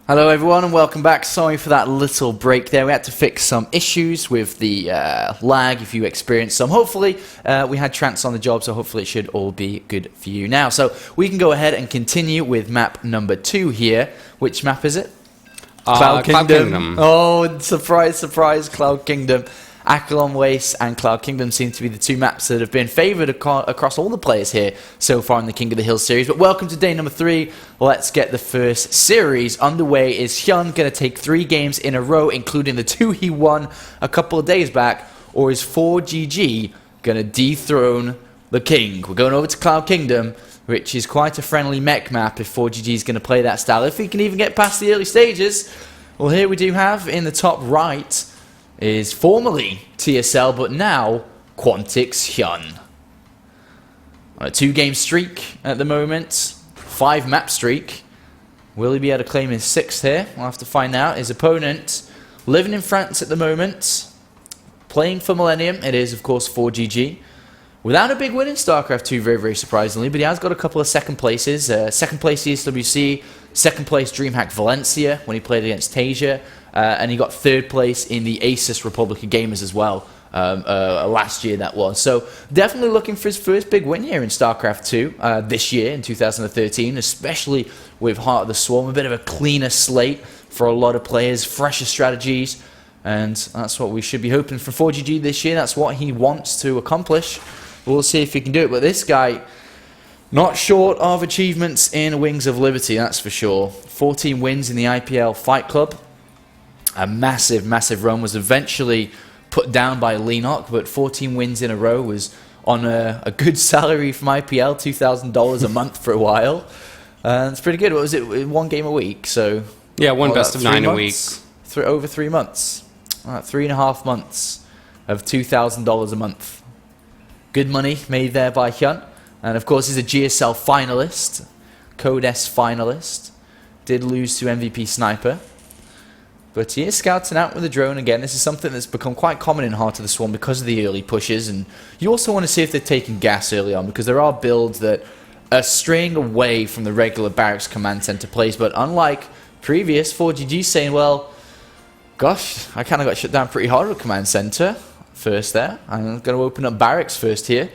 Hello everyone and welcome back. Sorry for that little break there. We had to fix some issues with the lag if you experienced some. Hopefully we had Trance on the job, so hopefully it should all be good for you now. So we can go ahead and continue with map number 2 here. Which map is it? Cloud Kingdom. Oh, surprise, surprise, Cloud Kingdom. Akelon Waste and Cloud Kingdom seem to be the two maps that have been favoured across all the players here so far in the King of the Hill series. But welcome to day number 3. Let's get the first series underway. Is Hyun going to take 3 games in a row, including the 2 he won a couple of days back? Or is ForGG going to dethrone the King? We're going over to Cloud Kingdom, which is quite a friendly mech map if ForGG is going to play that style. If he can even get past the early stages. Well, here we do have in the top right is formerly TSL, but now Quantix Hyun. On a 2-game streak at the moment, 5 map streak. Will he be able to claim his 6th here? We'll have to find out. His opponent, living in France at the moment, playing for Millennium. It is, of course, ForGG. Without a big win in StarCraft 2, very, very surprisingly, but he has got a couple of second places. Second place ESWC, second place DreamHack Valencia when he played against Tasia, and he got 3rd place in the Asus Republic of Gamers as well, last year that was. So definitely looking for his first big win here in StarCraft 2 this year in 2013, especially with Heart of the Swarm, a bit of a cleaner slate for a lot of players, fresher strategies, and that's what we should be hoping for ForGG this year. That's what he wants to accomplish. We'll see if he can do it, but this guy, not short of achievements in Wings of Liberty, that's for sure. 14 wins in the IPL Fight Club. A massive, massive run. Was eventually put down by Lenok, but 14 wins in a row. Was on a good salary from IPL, $2,000 a month for a while. It's pretty good. What was it? 1 game a week? So yeah, one best of 9 a week. Over 3 months. 3.5 months of $2,000 a month. Good money made there by Hyun. And of course, he's a GSL finalist, KOTH finalist. Did lose to MVP Sniper. But he is scouting out with a drone again. This is something that's become quite common in Heart of the Swarm because of the early pushes. And you also want to see if they're taking gas early on, because there are builds that are straying away from the regular Barracks Command Center plays. But unlike previous, ForGG saying, well, gosh, I kind of got shut down pretty hard with Command Center first there. I'm going to open up Barracks first here,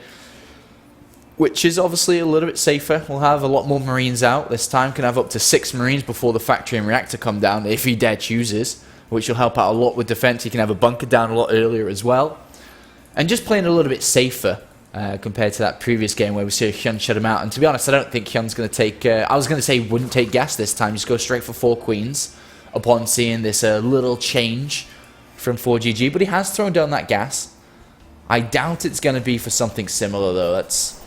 which is obviously a little bit safer. We'll have a lot more Marines out this time. Can have up to 6 Marines before the factory and reactor come down, if he dare chooses, which will help out a lot with defense. He can have a bunker down a lot earlier as well. And just playing a little bit safer compared to that previous game where we see Hyun shut him out. And to be honest, I don't think Hyun's going to take... I was going to say he wouldn't take gas this time. Just go straight for 4 Queens upon seeing this little change from ForGG. But he has thrown down that gas. I doubt it's going to be for something similar, though. That's...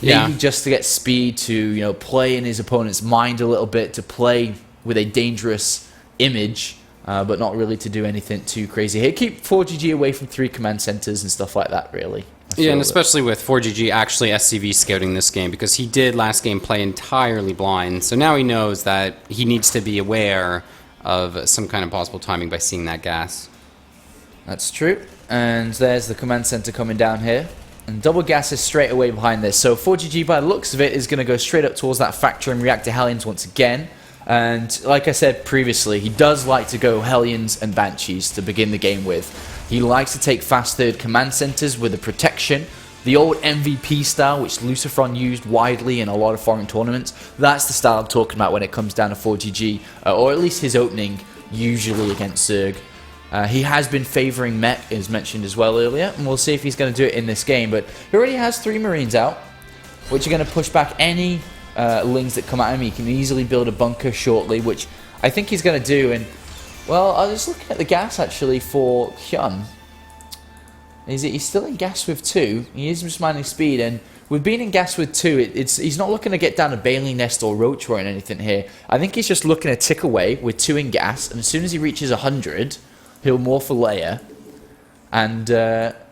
Maybe just to get speed, to play in his opponent's mind a little bit, to play with a dangerous image, but not really to do anything too crazy here. Keep ForGG away from 3 command centers and stuff like that, really. Yeah, and especially with ForGG actually SCV scouting this game, because he did last game play entirely blind, so now he knows that he needs to be aware of some kind of possible timing by seeing that gas. That's true, and there's the command center coming down here. And double gas is straight away behind this. So ForGG, by the looks of it, is going to go straight up towards that factory and reactor Hellions once again. And like I said previously, he does like to go Hellions and Banshees to begin the game with. He likes to take fast third command centers with the protection. The old MVP style, which Lucifron used widely in a lot of foreign tournaments. That's the style I'm talking about when it comes down to ForGG. Or at least his opening, usually against Zerg. He has been favouring Mech, as mentioned as well earlier, and we'll see if he's going to do it in this game. But he already has 3 Marines out, which are going to push back any Lings that come at him. He can easily build a bunker shortly, which I think he's going to do. And, well, I was looking at the gas, actually, for Hyun. He's still in gas with 2. He is just mining speed, and with being in gas with 2, he's not looking to get down a Bailey Nest or Roach or anything here. I think he's just looking to tick away with 2 in gas, and as soon as he reaches 100... he'll morph a layer, and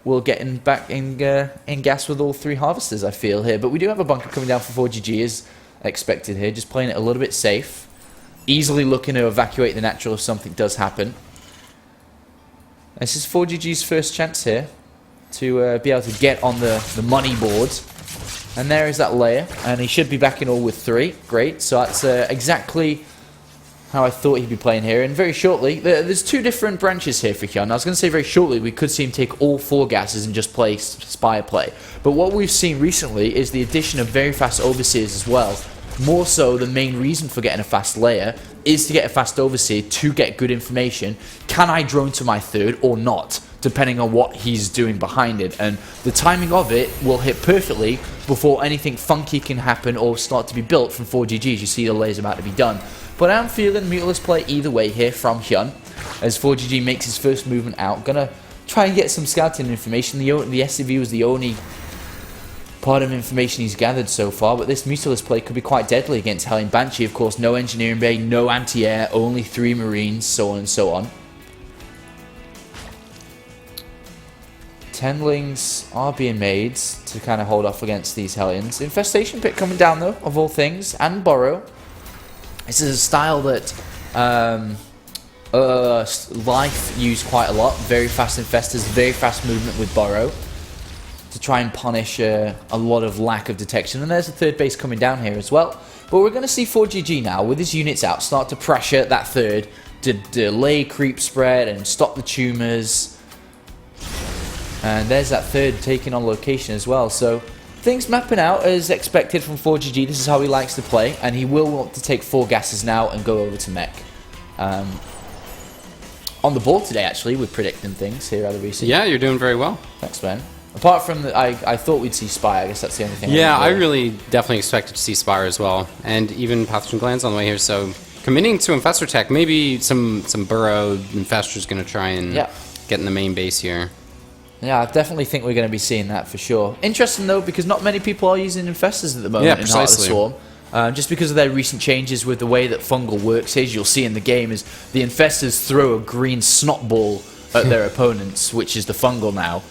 we'll get back in gas with all 3 harvesters, I feel, here. But we do have a bunker coming down for ForGG, as expected here. Just playing it a little bit safe. Easily looking to evacuate the natural if something does happen. This is ForGG's first chance here to be able to get on the money board. And there is that layer, and he should be back in all with 3. Great, so that's exactly how I thought he'd be playing here. And very shortly, there's two different branches here for Hyun. I was going to say very shortly we could see him take all 4 gases and just play Spire play. But what we've seen recently is the addition of very fast Overseers as well. More so, the main reason for getting a fast layer is to get a fast Overseer to get good information. Can I drone to my 3rd or not? Depending on what he's doing behind it. And the timing of it will hit perfectly before anything funky can happen or start to be built from 4GGs. You see the layer's about to be done. But I'm feeling muteless play either way here from Hyun, as 4GG makes his first movement out. Gonna try and get some scouting information. The SCV was the only part of information he's gathered so far, but this muteless play could be quite deadly against Hellion Banshee. Of course, no engineering bay, no anti-air, only 3 marines, so on and so on. 10lings are being made to kind of hold off against these Hellions. Infestation pit coming down though, of all things, and Burrow. This is a style that Life used quite a lot. Very fast Infestors, very fast movement with Burrow to try and punish a lot of lack of detection. And there's a 3rd base coming down here as well. But we're going to see 4GG now, with his units out, start to pressure that 3rd to delay creep spread and stop the tumors. And there's that 3rd taking on location as well. So things mapping out as expected from 4GG. This is how he likes to play. And he will want to take 4 gases now and go over to Mech. On the board today, actually, with predicting things here, Adorisi. Yeah, you're doing very well. Thanks, man. Apart from the, I thought we'd see Spire. I guess that's the only thing. Yeah, I really definitely expected to see Spire as well, and even Pathogen Glands on the way here. So committing to Infestor tech, maybe some burrow Infestor's going to try and get in the main base here. Yeah, I definitely think we're going to be seeing that for sure. Interesting though, because not many people are using Infestors at the moment in Heart of the Swarm. Just because of their recent changes with the way that Fungal works, as you'll see in the game, is the Infestors throw a green snot ball at their opponents, which is the Fungal now.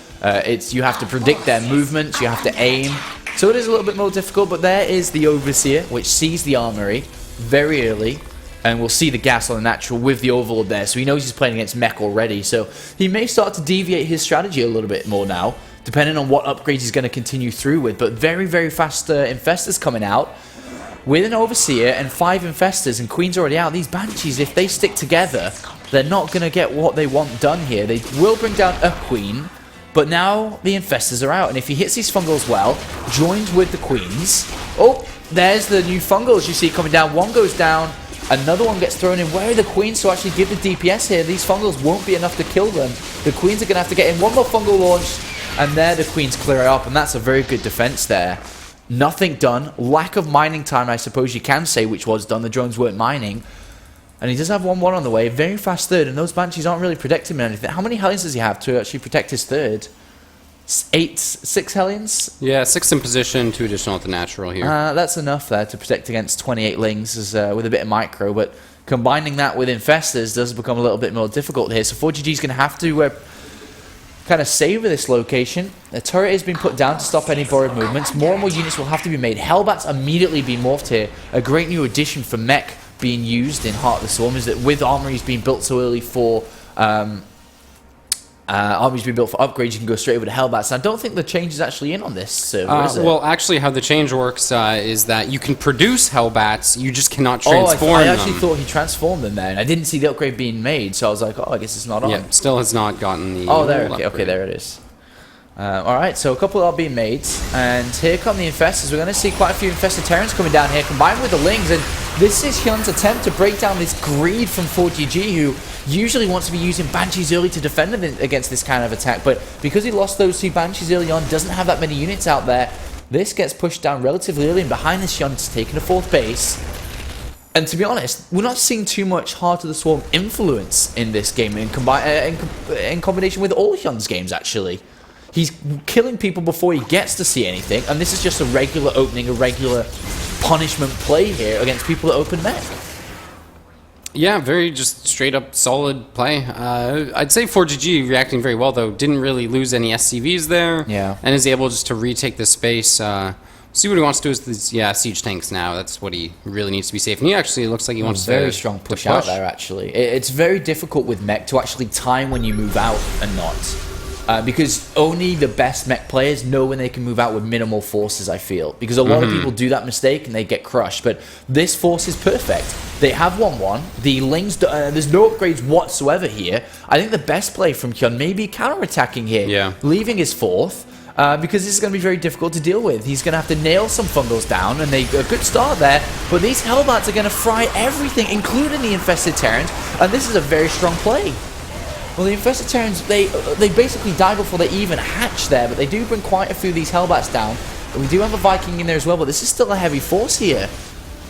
You have to predict their movements, you have to aim, so it is a little bit more difficult, but there is the Overseer, which sees the Armory very early, and we'll see the gas on the natural with the Overlord there, so he knows he's playing against Mech already, so he may start to deviate his strategy a little bit more now, depending on what upgrades he's going to continue through with, but very, very fast Infestors coming out, with an Overseer and 5 Infestors, and Queen's already out. These Banshees, if they stick together, they're not going to get what they want done here. They will bring down a Queen, but now the Infestors are out, and if he hits these Fungals well, joins with the Queens. Oh, there's the new Fungals you see coming down. One goes down, another one gets thrown in. Where are the Queens to actually give the DPS here? These Fungals won't be enough to kill them. The Queens are going to have to get in one more Fungal launch, and there the Queens clear it up, and that's a very good defense there. Nothing done. Lack of mining time, I suppose you can say, which was done. The drones weren't mining. And he does have 1-1 on the way. Very fast 3rd. And those Banshees aren't really protecting him anything. How many Hellions does he have to actually protect his 3rd? 6 Hellions? Yeah, 6 in position, 2 additional at the natural here. That's enough there to protect against 28 Lings with a bit of micro. But combining that with Infestors does become a little bit more difficult here. So 4GG is going to have to kind of savour this location. The turret has been put down to stop any borrowed movements. More and more units will have to be made. Hellbats immediately be morphed here. A great new addition for Mech being used in Heart of the Swarm is that with armories being built so early for armies being built for upgrades, you can go straight over to Hellbats. And I don't think the change is actually in on this server, is it? Well, actually, how the change works is that you can produce Hellbats, you just cannot transform I them. actually thought he transformed them there, and I didn't see the upgrade being made, so I was like, oh, I guess it's not on. Yeah, still has not gotten the... Oh, there, okay, there it is. Alright, so a couple are being made, and here come the Infestors. We're going to see quite a few Infested Terrans coming down here, combined with the Lings, and this is Hyun's attempt to break down this greed from 4GG, who usually wants to be using Banshees early to defend against this kind of attack, but because he lost those 2 Banshees early on, doesn't have that many units out there, this gets pushed down relatively early, and behind this Hyun's taking a 4th base. And to be honest, we're not seeing too much Heart of the Swarm influence in this game in combination with all Hyun's games, actually. He's killing people before he gets to see anything, and this is just a regular opening, a regular punishment play here against people that open Mech. Yeah, very just straight up solid play. I'd say 4GG reacting very well, though. Didn't really lose any SCVs there. Yeah. And is able just to retake this space. See what he wants to do is these, siege tanks now. That's what he really needs to be safe. And he actually looks like he wants to very strong push out there, actually. It's very difficult with Mech to actually time when you move out and not. Because only the best mech players know when they can move out with minimal forces, I feel. Because a lot of people do that mistake and they get crushed. But this force is perfect. They have 1-1. The Lings, there's no upgrades whatsoever here. I think the best play from Hyun may be counterattacking here. Leaving his 4th. Because this is going to be very difficult to deal with. He's going to have to nail some fungals down, and a good start there. But these Hellbats are going to fry everything, including the Infested Terrans. And this is a very strong play. Well, the Infested Terrans, they basically die before they even hatch there, but they do bring quite a few of these Hellbats down. We do have a Viking in there as well, but this is still a heavy force here.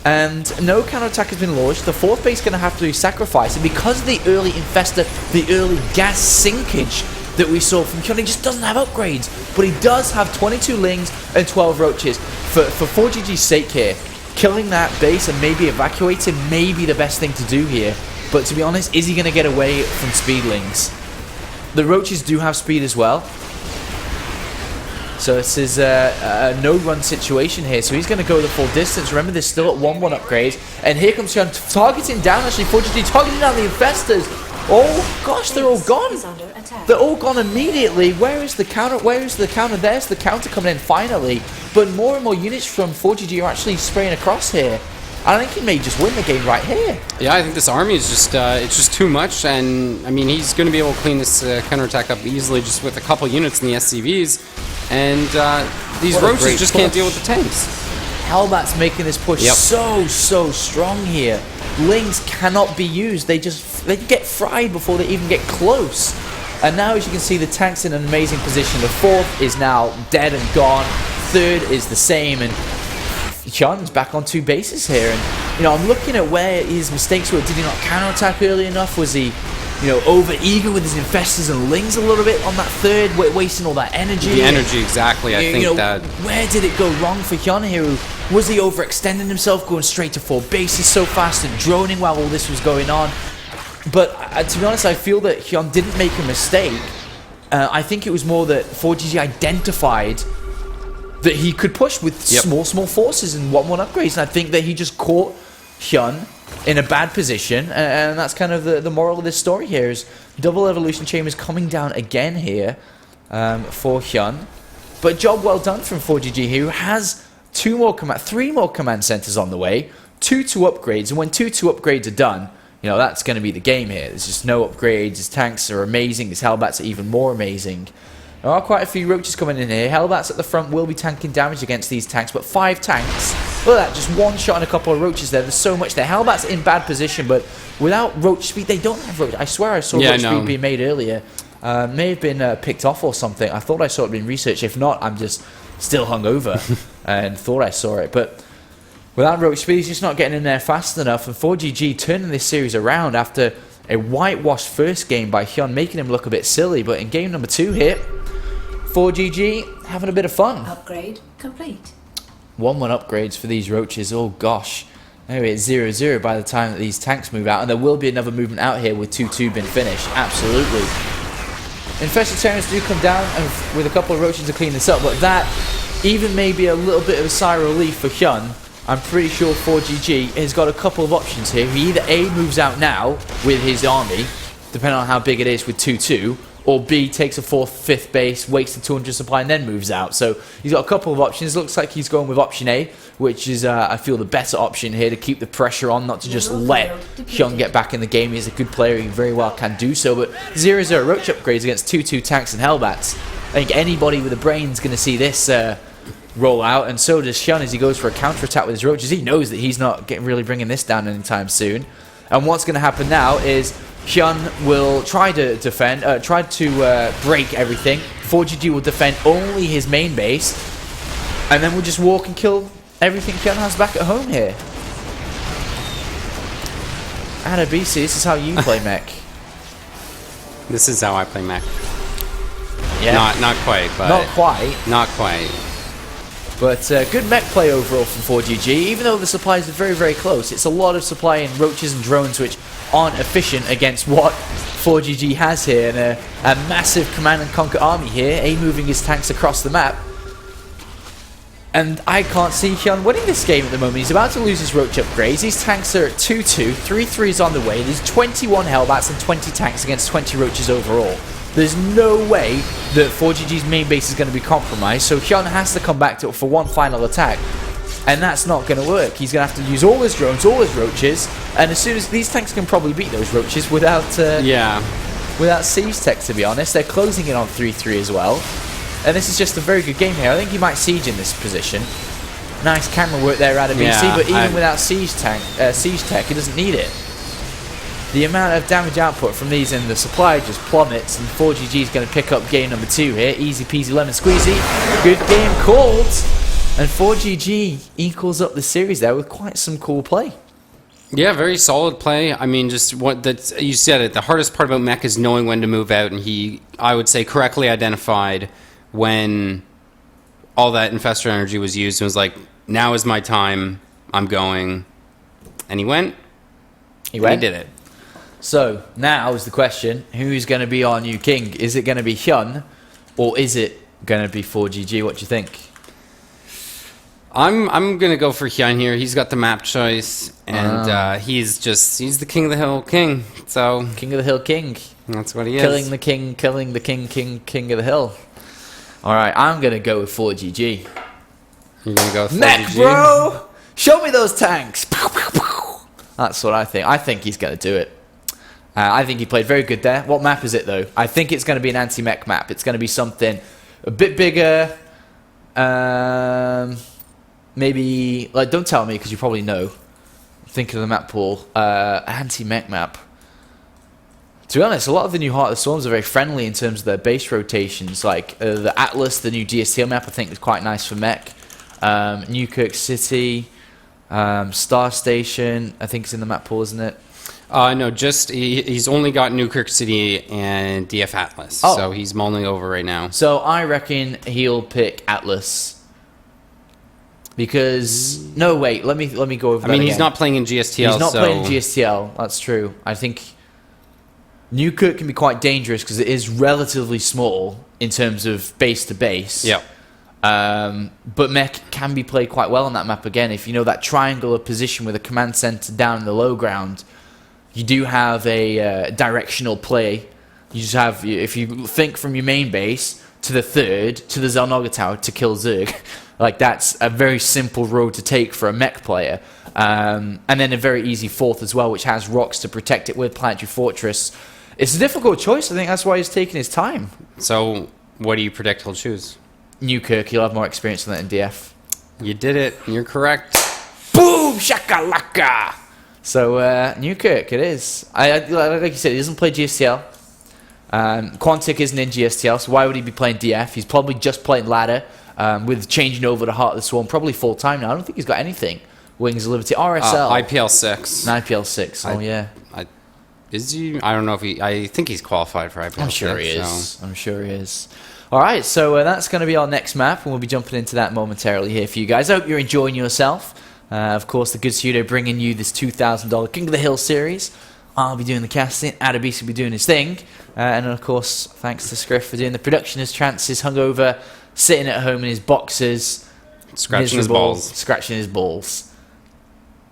And no counterattack has been launched. The 4th base is going to have to be sacrificed. And because of the early Infestor, the early gas sinkage that we saw from Hyun, he just doesn't have upgrades. But he does have 22 Lings and 12 Roaches. For ForGG's sake here, killing that base and maybe evacuating may be the best thing to do here. But to be honest, is he going to get away from Speedlings? The Roaches do have speed as well. So this is a no-run situation here. So he's going to go the full distance. Remember, they're still at 1-1 upgrades. And here comes Hyun targeting down, actually, ForGG targeting down the Infestors. Oh, gosh, they're all gone. They're all gone immediately. Where is the counter? Where is the counter? There's the counter coming in finally. But more and more units from ForGG are actually spraying across here. I think he may just win the game right here. Yeah, I think this army is just it's just too much, and I mean he's going to be able to clean this counterattack up easily just with a couple units in the SCVs, and these Roaches just can't deal with the tanks. Hellbat's making this push so strong here. Lings cannot be used. They get fried before they even get close. And now, as you can see, the tank's in an amazing position. The 4th is now dead and gone. 3rd is the same, and Hyun's back on 2 bases here, and you know, I'm looking at where his mistakes were. Did he not counterattack early enough? Was he, you know, over eager with his Infestors and Lings a little bit on that 3rd, wasting all that energy? The energy, exactly. I think that. Where did it go wrong for Hyun here? Was he overextending himself, going straight to 4 bases so fast and droning while all this was going on? But to be honest, I feel that Hyun didn't make a mistake. I think it was more that ForGG identified that he could push with small forces and 1-1 upgrades, and I think that he just caught Hyun in a bad position, and that's kind of the moral of this story here, is double evolution chambers coming down again here for Hyun. But job well done from ForGG here, who has 3 more command centers on the way, 2 upgrades, and when 2 upgrades are done, you know, that's going to be the game here. There's just no upgrades, his tanks are amazing, his Hellbats are even more amazing. There are quite a few Roaches coming in here. Hellbats at the front will be tanking damage against these tanks, but 5 tanks. Look at that, just 1 shot and a couple of Roaches there. There's so much there. Hellbats in bad position, but without Roach speed, they don't have Roach. I swear I saw Roach speed being made earlier. May have been picked off or something. I thought I saw it being researched. If not, I'm just still hungover and thought I saw it. But without Roach speed, he's just not getting in there fast enough. And ForGG turning this series around after a whitewashed first game by Hyun, making him look a bit silly. But in game number 2 here, ForGG having a bit of fun. Upgrade complete. 1-1 upgrades for these Roaches. Oh gosh. Anyway, it's 0-0 by the time that these tanks move out. And there will be another movement out here with 2-2 been finished. Absolutely. Infested Terrans do come down and with a couple of Roaches to clean this up. But that even may be a little bit of a sigh of relief for Hyun. I'm pretty sure ForGG has got a couple of options here. He either A, moves out now with his army, depending on how big it is with 2-2, or B, takes a 4th, 5th base, waits the 200 supply and then moves out. So he's got a couple of options. Looks like he's going with option A, which is, I feel, the better option here to keep the pressure on, not to just let Hyun get back in the game. He's a good player, he very well can do so. But 0-0 Roach upgrades against 2-2 tanks and Hellbats. I think anybody with a brain is going to see this roll out, and so does Hyun as he goes for a counter-attack with his Roaches. He knows that he's not really bringing this down anytime soon. And what's going to happen now is Hyun will try to defend, break everything. ForGG will defend only his main base, and then we'll just walk and kill everything Hyun has back at home here. Anna BC, this is how you play Mech. This is how I play Mech. Yeah. Not quite, but... Not quite. Not quite. But good mech play overall from ForGG, even though the supplies are very, very close. It's a lot of supply in Roaches and drones which aren't efficient against what ForGG has here. And a massive command and conquer army here, A moving his tanks across the map. And I can't see Hyun winning this game at the moment. He's about to lose his Roach upgrades. These tanks are at 2-2, 3-3's on the way. There's 21 Hellbats and 20 tanks against 20 Roaches overall. There's no way that 4GG's main base is going to be compromised, so Hyun has to come back to it for one final attack. And that's not going to work. He's going to have to use all his drones, all his roaches, and as soon as these tanks can probably beat those roaches without without siege tech, to be honest. They're closing in on 3-3 as well. And this is just a very good game here. I think he might siege in this position. Nice camera work there out of BC, but even without siege tech, he doesn't need it. The amount of damage output from these in the supply just plummets, and 4GG is going to pick up game number 2 here. Easy peasy lemon squeezy. Good game called. And 4GG equals up the series there with quite some cool play. Yeah, very solid play. I mean, just you said it. The hardest part about Mech is knowing when to move out, and he, I would say, correctly identified when all that Infestor energy was used and was like, now is my time, I'm going. And he went. He did it. So, now is the question, who's going to be our new king? Is it going to be Hyun, or is it going to be 4GG? What do you think? I'm gonna go for Hyun here. He's got the map choice, and he's the king of the hill king. So king of the hill king. That's what he is. Killing the king of the hill. All right, I'm gonna go with 4GG. You're gonna go with 4GG? Mech, bro, show me those tanks. That's what I think. I think he's gonna do it. I think he played very good there. What map is it though? I think it's gonna be an anti-mech map. It's gonna be something a bit bigger. Maybe, like, don't tell me because you probably know. Think of the map pool. Anti-mech map. To be honest, a lot of the new Heart of the Swarms are very friendly in terms of their base rotations. Like, the Atlas, the new GSTL map, I think is quite nice for Mech. Newkirk City, Star Station, I think is in the map pool, isn't it? No, just he's only got Newkirk City and DF Atlas, so he's mulling over right now. So I reckon he'll pick Atlas. Because no, wait, let me go over that. I mean, again. he's not playing in GSTL. He's not playing in GSTL. That's true. I think Newkirk can be quite dangerous because it is relatively small in terms of base to base. Yeah. But Mech can be played quite well on that map again. If you know that triangular position with a command center down in the low ground, you do have a directional play. You just have, if you think from your main base to the third to the Zelnoga Tower to kill Zerg. Like, that's a very simple road to take for a Mech player. And then a very easy fourth as well, which has rocks to protect it with, Planetary Fortress. It's a difficult choice. I think that's why he's taking his time. So, what do you predict he'll choose? Newkirk. He'll have more experience than that in DF. You did it. You're correct. Boom! Shakalaka! So, Newkirk, it is. Like you said, he doesn't play GSTL. Quantic isn't in GSTL, so why would he be playing DF? He's probably just playing ladder. With changing over to Heart of the Swarm, probably full time now. I don't think he's got anything. Wings of Liberty, RSL, IPL 6. IPL 6. Oh yeah. Is he? I don't know if he. I think he's qualified for IPL. I'm sure he is. So. I'm sure he is. All right, so that's going to be our next map, and we'll be jumping into that momentarily here for you guys. I hope you're enjoying yourself. Of course, the good studio bringing you this $2,000 King of the Hill series. I'll be doing the casting. Adabisi will be doing his thing, and of course, thanks to Scriff for doing the production. As Trance is hungover, sitting at home in his boxes, scratching his balls. Scratching his balls.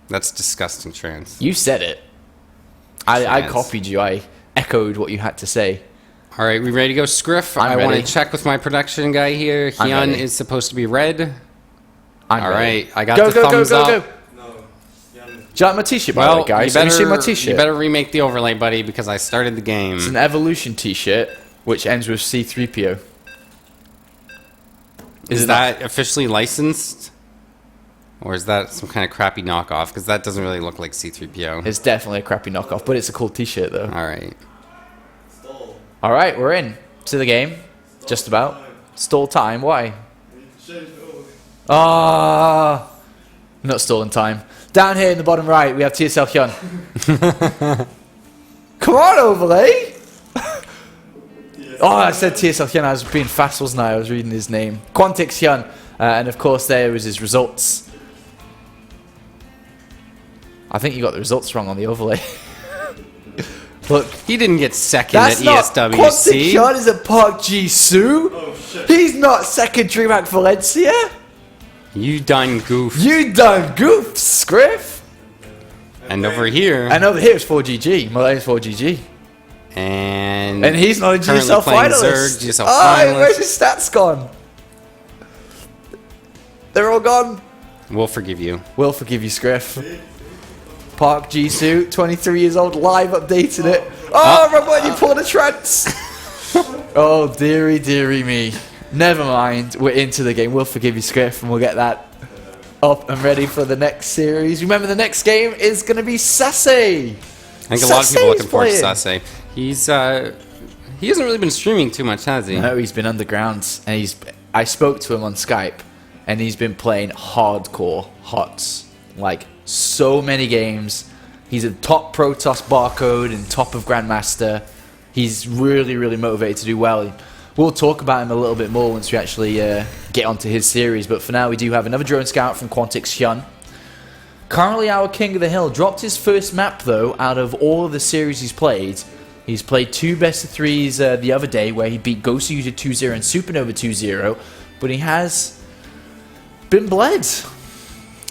That's disgusting, Trance. You said it. I copied you. I echoed what you had to say. All right, we ready to go, Scriff? I want to check with my production guy here. Hyun is supposed to be red. All right, I got the thumbs up. Go. No. Do you like my t-shirt, by the way, guys? Let me see my t-shirt. You better remake the overlay, buddy, because I started the game. It's an Evolution t-shirt, which ends with C-3PO. Is that officially licensed? Or is that some kind of crappy knockoff? Because that doesn't really look like C-3PO. It's definitely a crappy knockoff, but it's a cool t-shirt, though. All right. All right, we're in to the game. Just about. Stall time. Why? Ah, not stalling time. Down here in the bottom right, we have TSL Hyun. Come on, overlay. Oh, I said TSL Hyun. I was being fast, wasn't I? I was reading his name. Quantix Hyun. And of course, there was his results. I think you got the results wrong on the overlay. Look, he didn't get second at ESWC. Quantic Hyun is at Park Jisoo. Oh, shit. He's not second DreamHack Valencia. You done goof. You done goof, Scriff. And over here. And over here is 4GG. My name's 4GG. And he's not a currently GSL playing finalist. Zerg, GSL Oh, finalist. where's his stats gone? They're all gone. We'll forgive you. We'll forgive you, Scriff. Park Jisoo, 23 years old, live updating it. Oh, Robert, you pulled a trance. Oh, dearie, dearie me. Never mind, we're into the game. We'll forgive you, Scriff, and we'll get that up and ready for the next series. Remember, the next game is going to be Sase. I think a lot of people are looking forward to Sase. He hasn't really been streaming too much, has he? No, he's been underground, and I spoke to him on Skype, and he's been playing hardcore HotS. Like, so many games. He's a top Protoss barcode and top of Grandmaster. He's really, really motivated to do well. We'll talk about him a little bit more once we actually get onto his series, but for now we do have another drone scout from Quantix Hyun. Currently our King of the Hill. Dropped his first map though out of all of the series he's played. He's played 2 best of 3s the other day where he beat Ghost User 2-0 and Supernova 2-0, but he has been bled.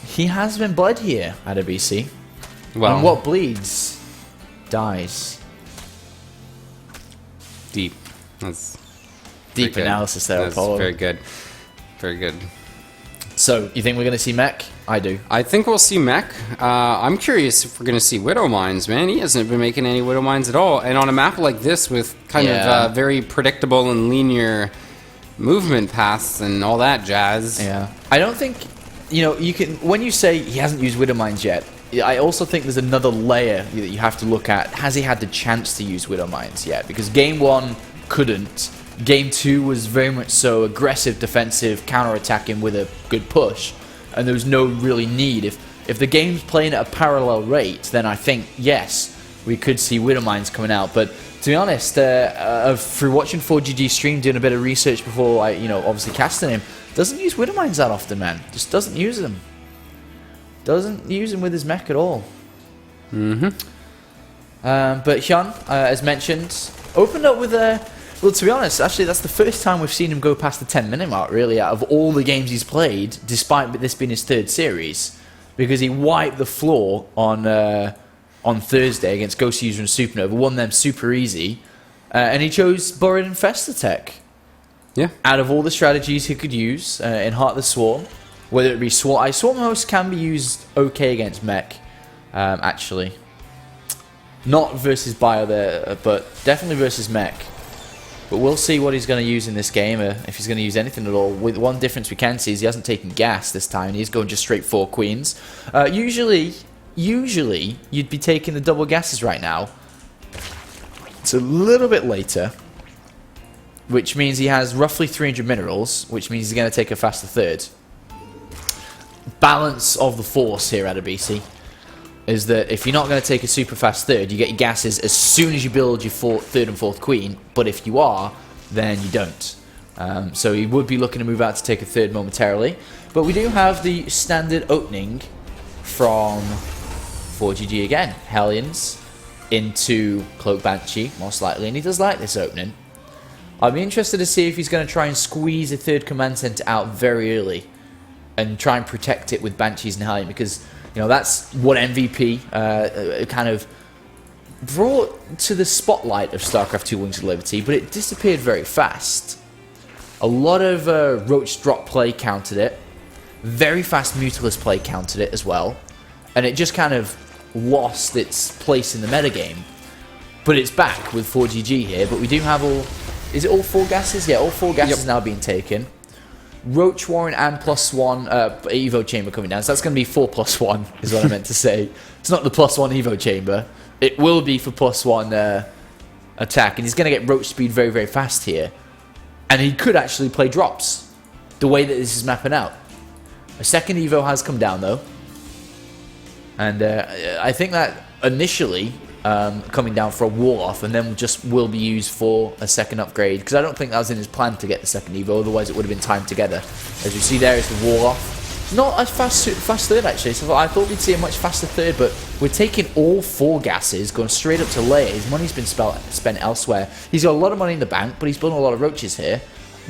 He has been bled here at a BC. Well, and what bleeds dies. Deep. That's deep analysis there, That's Apollo. very good. Very good. So, you think we're going to see Mech? I do. I think we'll see Mech. I'm curious if we're going to see Widow Mines, man. He hasn't been making any Widow Mines at all. And on a map like this with kind of very predictable and linear movement paths and all that jazz. Yeah. I don't think, you can, when you say he hasn't used Widow Mines yet, I also think there's another layer that you have to look at. Has he had the chance to use Widow Mines yet? Because Game 1 couldn't. Game 2 was very much so aggressive, defensive, counter-attacking with a good push. And there was no really need. If the game's playing at a parallel rate, then I think, yes, we could see Widow Mines coming out. But to be honest, through watching ForGG stream, doing a bit of research before I, obviously casting him, doesn't use Widow Mines that often, man. Just doesn't use them. Doesn't use him with his mech at all. Mm-hmm. But Hyun, as mentioned, opened up with a... Well, to be honest, actually, that's the first time we've seen him go past the 10-minute mark, really, out of all the games he's played, despite this being his 3rd series. Because he wiped the floor on Thursday against Ghost User and Supernova, won them super easy, and he chose Borrowed Infestor tech. Yeah. Out of all the strategies he could use in Heart of the Swarm, whether it be Swarm... Swarm host can be used okay against Mech, actually. Not versus Bio there, but definitely versus Mech. But we'll see what he's going to use in this game, if he's going to use anything at all. With one difference we can see is he hasn't taken gas this time. He's going just straight 4 queens. Usually you'd be taking the double gases right now. It's a little bit later, which means he has roughly 300 minerals, which means he's going to take a faster 3rd. Balance of the force here at a BC is that if you're not going to take a super fast 3rd, you get your gases as soon as you build your 3rd and 4th queen, but if you are, then you don't. So he would be looking to move out to take a 3rd momentarily. But we do have the standard opening from ForGG again. Hellions into Cloak Banshee, most likely, and he does like this opening. I'll be interested to see if he's going to try and squeeze a 3rd command center out very early and try and protect it with Banshees and Hellion, because that's what MVP kind of brought to the spotlight of StarCraft 2 Wings of Liberty, but it disappeared very fast. A lot of Roach drop play countered it. Very fast Mutilus play countered it as well. And it just kind of lost its place in the metagame. But it's back with ForGG here, but we do have all... Is it all 4 gases? Yeah, all 4 gases now being taken. Roach Warren and +1 Evo Chamber coming down. So that's going to be 4+1 is what I meant to say. It's not the +1 Evo Chamber. It will be for +1 attack. And he's going to get Roach speed very, very fast here. And he could actually play drops. The way that this is mapping out. A 2nd Evo has come down though. And I think that initially coming down for a wall-off and then just will be used for a 2nd upgrade, because I don't think that was in his plan to get the 2nd Evo, otherwise it would have been timed together. As you see there is the wall-off. Not a fast 3rd actually, so I thought we'd see a much faster 3rd, but we're taking all 4 gases, going straight up to layer. His money's been spent elsewhere. He's got a lot of money in the bank, but he's building a lot of Roaches here.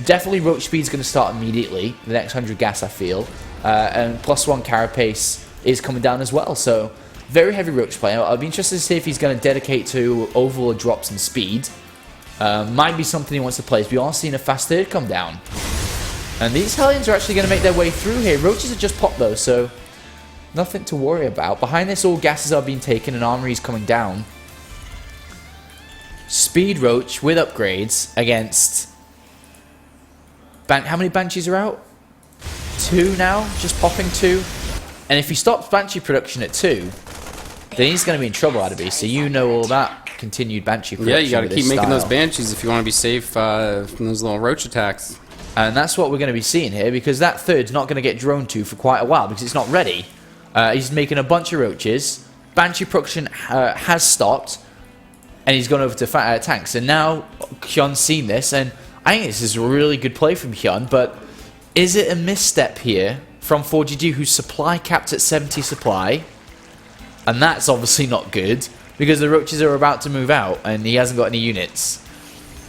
Definitely Roach speed's going to start immediately, the next 100 gas I feel, and +1 Carapace is coming down as well, so Very heavy Roach player. I'll be interested to see if he's going to dedicate to overlord drops and speed. Might be something he wants to play. We are seeing a fast third come down. And these Hellions are actually going to make their way through here. Roaches are just popped though, so nothing to worry about. Behind this, all gases are being taken and armory is coming down. Speed Roach with upgrades against... How many Banshees are out? 2 now, just popping 2. And if he stops Banshee production at 2, then he's going to be in trouble out of beast. So you know all that continued Banshee production. Yeah, you got to keep making those style. Banshees if you want to be safe from those little Roach attacks. And that's what we're going to be seeing here, because that third's not going to get droned to for quite a while because it's not ready. He's making a bunch of Roaches. Banshee production has stopped, and he's gone over to tanks. And now Hyun's seen this, and I think this is a really good play from Hyun, but is it a misstep here from ForGG, whose supply capped at 70 supply? And that's obviously not good, because the Roaches are about to move out, and he hasn't got any units.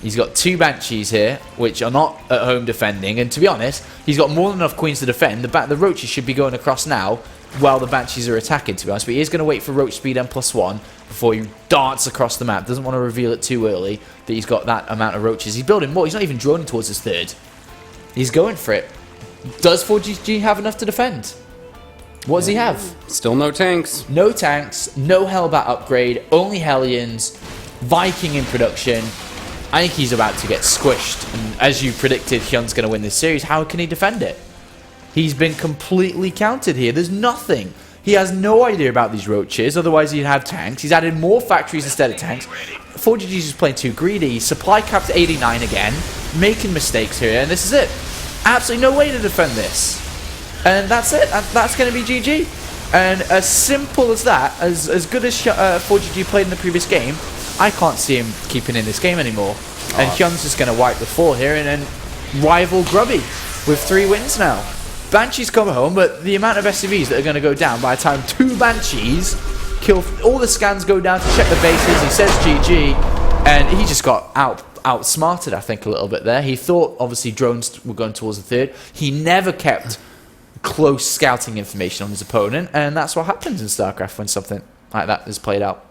He's got 2 Banshees here, which are not at home defending, and to be honest, he's got more than enough Queens to defend. The Roaches should be going across now, while the Banshees are attacking, to be honest, but he is going to wait for Roach speed M+1 before he darts across the map. Doesn't want to reveal it too early that he's got that amount of Roaches. He's building more. He's not even droning towards his third. He's going for it. Does ForGG have enough to defend? What does he have? Still no tanks. No tanks, no Hellbat upgrade, only Hellions, Viking in production. I think he's about to get squished. And as you predicted, Hyun's going to win this series. How can he defend it? He's been completely countered here. There's nothing. He has no idea about these Roaches, otherwise he'd have tanks. He's added more factories instead of tanks. ForGG's just playing too greedy. Supply capped at 89 again, making mistakes here, and this is it. Absolutely no way to defend this. And that's it. That's going to be GG. And as simple as that, as good as ForGG played in the previous game, I can't see him keeping in this game anymore. And Hyun's just going to wipe the floor here and then rival Grubby with 3 wins now. Banshees come home, but the amount of SCVs that are going to go down by the time 2 Banshees kill, all the scans go down to check the bases. He says GG, and he just got outsmarted, I think, a little bit there. He thought, obviously, drones were going towards the third. He never kept close scouting information on his opponent, and that's what happens in StarCraft when something like that is played out.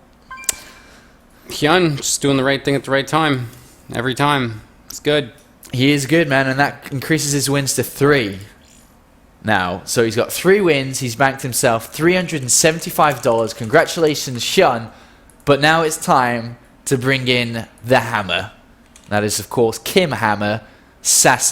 Hyun just doing the right thing at the right time. Every time. It's good. He is good, man, and that increases his wins to 3 now. So he's got 3 wins. He's banked himself $375. Congratulations, Hyun. But now it's time to bring in the hammer. That is, of course, Kim Hammer, Sassy.